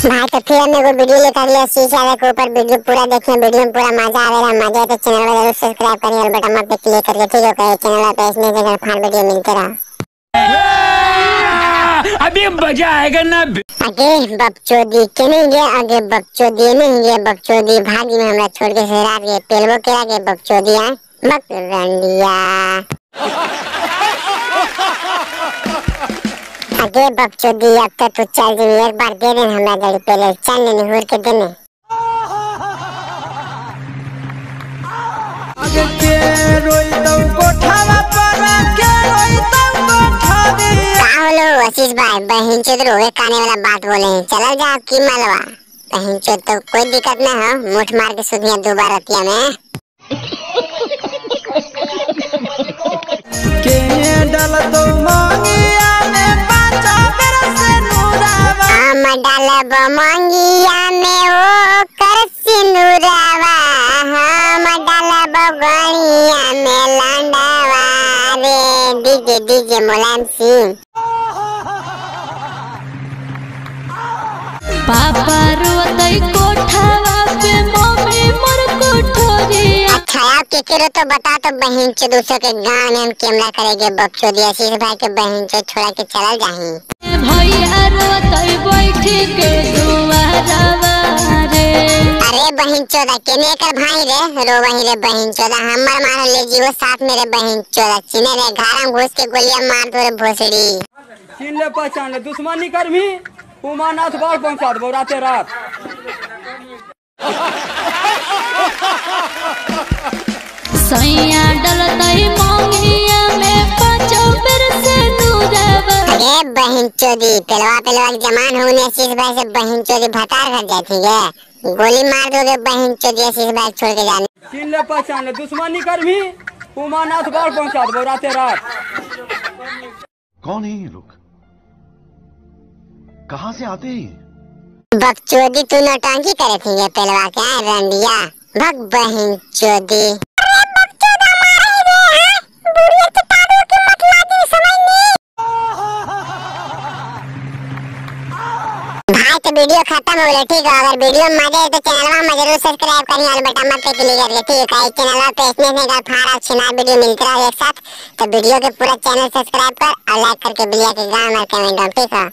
भाई तो फिर हमने वो वीडियो लेकर लिया शीशा के ऊपर। वीडियो पूरा देखें, वीडियो में पूरा मजा आवेगा। मजा है तो चैनल को जरूर सब्सक्राइब करिए और बटन पे क्लिक करके ठीक है चैनल पे इसमें जगह फाड़ वीडियो मिलते रहो। अभी मजा आएगा ना। आगे बकचोदी के नहीं गए, आगे बकचोदी नहीं गए, बकचोदी भागी में हमरा छोड़ के शहर गए। पेलवो के आगे बकचोदी आ बकरंडिया। आगे बकचोदी अब तक तो चल जी, एक बार दे देना हमरा गाड़ी पहले चल नहीं हुर के देने। आगे के रोई तो कोठावा पर के रोई तो कोठावी। हेलो आशीष भाई, बहन चोद रोए काने वाला बात बोले हैं। चला जा की मालवा बहन चोद तो कोई दिक्कत ना हो, मुठ मार के सुधिया दोबारा रतिया में के डाल तो मांगिया में पाचा बेर से नूरावा। हम डालब मांगिया में ओ कर सिनुरावा। हम डालब गणिया में लांडावा रे। DJ DJ Mulayam Singh. पापा रोतई कोठावा पे मम्मी मोर कोठरिया। अच्छा आप केकरो तो बता तो बहन से दूसरों के गांव में हम कैमरा करेंगे बकचोदी। आशीष भाई के बहन से छोड़ा के चला जाही। भैया रोतई बैठी के दुआरवा रे। अरे बहन चोदा केने कर भाई रे रो वही रे बहन चोदा हमर मार ले जीवो साथ मेरे बहन चोदा चिने रे घर में घुस के गोलियां मार दो रे भोसड़ी। चिन ले पहचान ले दुश्मनी कर भी उमानाथ बाल पहुंचा दो राते रात। सैया डलतई मांगिया में पाचो बेर से नूरावा। अरे बहन चोदी पेलवा पेलवा के जमान होने आशीष भाई से बहन चोदी भतार घर जाती है। गोली मार दोगे बहन चोदी आशीष भाई छोड़ के जाने। चिन ले पहचान ले दुश्मनी कर भी उमानाथ बाल पहुंचा दो राते रात। कौन है ये लोग, कहाँ से आते हैं? बकचोदी तू नौटंकी करे थी ये पेलवा के रंडिया भग बहन चोदी। अरे बकचोदा मारे रे हां बुढ़िया के तादो के मतला समझ नहीं। भाई तो वीडियो खत्म हो गया ठीक है। अगर वीडियो मजा आए तो चैनल में जरूर सब्सक्राइब करिए और बटन पे क्लिक करिए ठीक है। चैनल पे इसमें से का फाड़ा छिना वीडियो मिलता रहे एक साथ। तो वीडियो के पूरा चैनल सब्सक्राइब कर और लाइक करके बिलिया के गांव में कमेंट ठीक है।